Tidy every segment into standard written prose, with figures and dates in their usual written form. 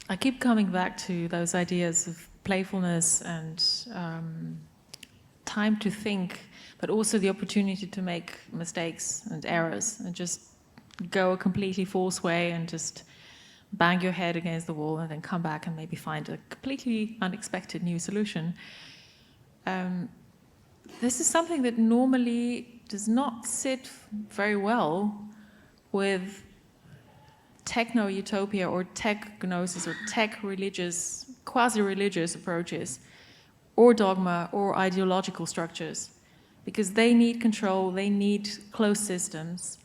I keep coming back to those ideas of playfulness and time to think, but also the opportunity to make mistakes and errors and just go a completely false way and just bang your head against the wall and then come back and maybe find a completely unexpected new solution. This is something that normally does not sit very well with techno-utopia or tech gnosis or tech-religious, quasi-religious approaches or dogma or ideological structures, because they need control, they need closed systems.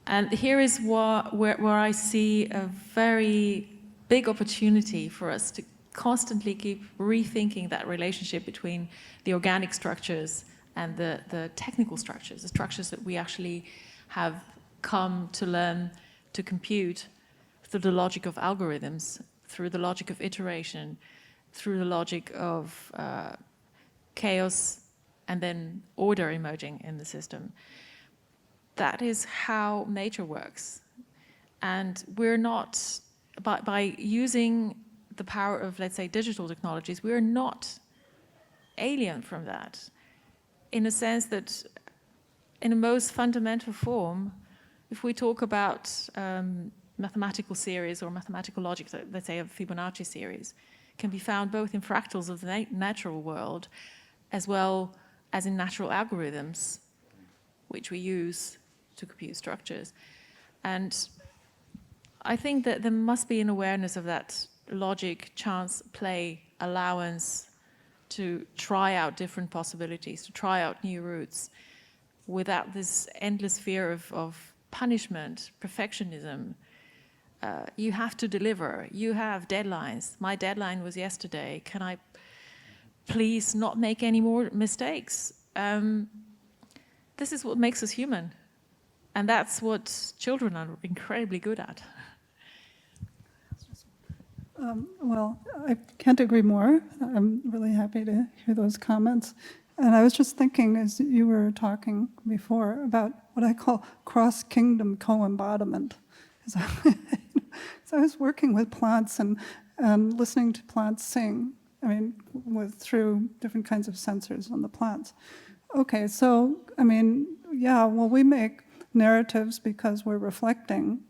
And here is where I see a very big opportunity for us to constantly keep rethinking that relationship between the organic structures and the technical structures, the structures that we actually have come to learn to compute through the logic of algorithms, through the logic of iteration, through the logic of chaos and then order emerging in the system. That is how nature works. And we're not, by using the power of, let's say, digital technologies, we're not alien from that, in a sense that in a most fundamental form, if we talk about mathematical series or mathematical logic, let's say a Fibonacci series, can be found both in fractals of the natural world as well as in natural algorithms, which we use to compute structures. And I think that there must be an awareness of that logic, chance, play, allowance to try out different possibilities, to try out new routes without this endless fear of punishment, perfectionism. You have to deliver. You have deadlines. My deadline was yesterday. Can I please not make any more mistakes? This is what makes us human. And that's what children are incredibly good at. Well, I can't agree more. I'm really happy to hear those comments. And I was just thinking, as you were talking before, about what I call cross-kingdom co-embodiment. So I was working with plants and listening to plants sing, through different kinds of sensors on the plants. Okay, so, well, we make narratives because we're reflecting.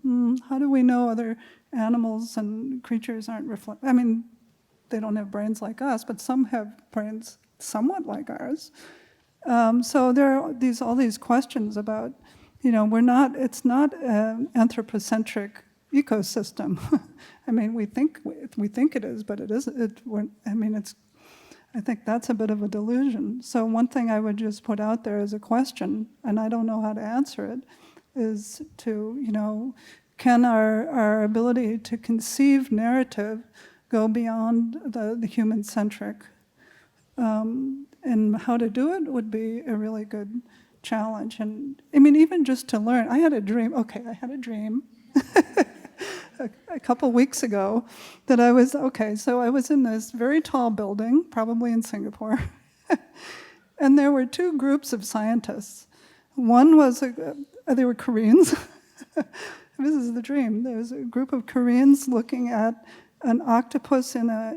How do we know other animals and creatures aren't reflecting? They don't have brains like us, but some have brains somewhat like ours. So there are all these questions about, it's not an anthropocentric ecosystem. We think it is, but it isn't. I think that's a bit of a delusion. So one thing I would just put out there as a question, and I don't know how to answer it, is to, can our ability to conceive narrative go beyond the human-centric? And how to do it would be a really good challenge. And even just to learn, I had a dream a couple weeks ago that I was in this very tall building, probably in Singapore, and there were two groups of scientists. One was, they were Koreans. This is the dream. There was a group of Koreans looking at an octopus in a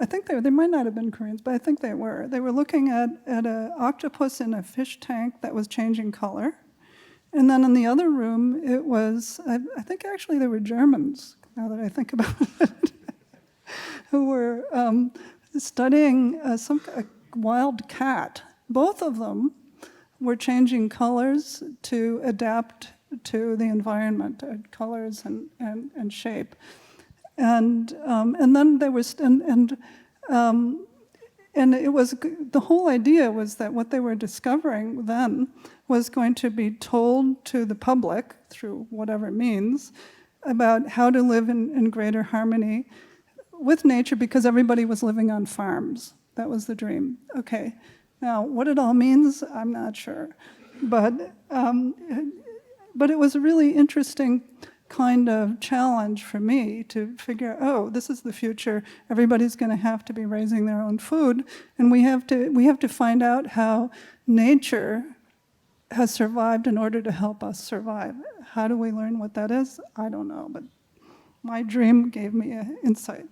I think they might not have been Koreans, but I think they were. They were looking at an octopus in a fish tank that was changing color. And then in the other room, it was, I think actually they were Germans, now that I think about it, who were studying a wild cat. Both of them were changing colors to adapt to the environment, colors and shape. And then there was, and it was, the whole idea was that what they were discovering then was going to be told to the public through whatever means about how to live in greater harmony with nature, because everybody was living on farms. That was the dream. Okay, now what it all means, I'm not sure. But it was a really interesting kind of challenge for me to figure, this is the future. Everybody's going to have to be raising their own food, and we have to find out how nature has survived in order to help us survive. How do we learn what that is? I don't know, but my dream gave me an insight.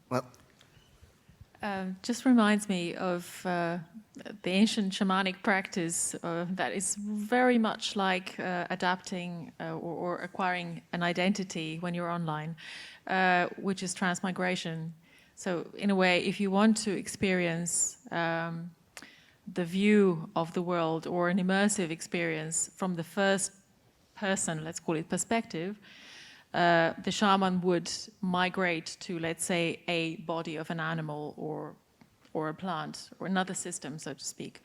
Well, Just reminds me of the ancient shamanic practice that is very much like adapting or acquiring an identity when you're online, which is transmigration. So in a way, if you want to experience the view of the world or an immersive experience from the first person, let's call it perspective, the shaman would migrate to, let's say, a body of an animal or a plant or another system, so to speak.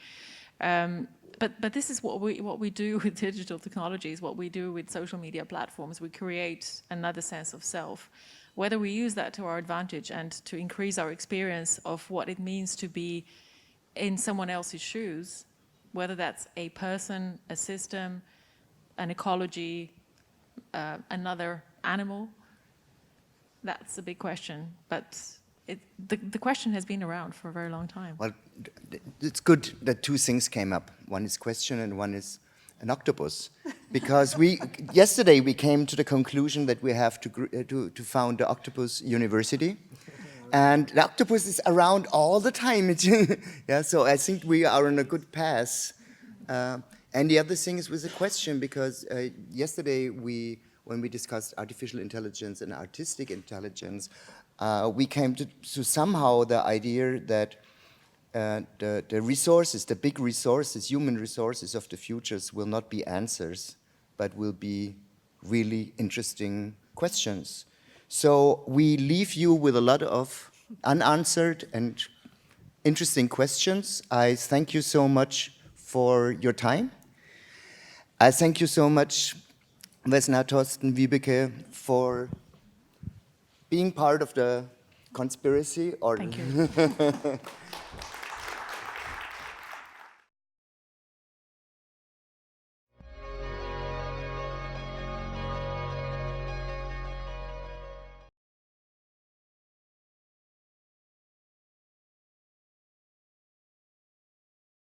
But this is what we do with digital technologies, what we do with social media platforms. We create another sense of self. Whether we use that to our advantage and to increase our experience of what it means to be in someone else's shoes, whether that's a person, a system, an ecology, another animal, that's a big question. But the question has been around for a very long time. well, it's good that two things came up. One is question and one is an octopus. Because yesterday we came to the conclusion that we have to found the Octopus University. And the octopus is around all the time. Yeah, so I think we are on a good path. And the other thing is with the question, because yesterday when we discussed artificial intelligence and artistic intelligence, we came to somehow the idea that the resources, the big resources, human resources of the futures will not be answers, but will be really interesting questions. So we leave you with a lot of unanswered and interesting questions. I thank you so much for your time. I thank you so much, Vesna, Thorsten, Wiebeke, for being part of the conspiracy. Thank you.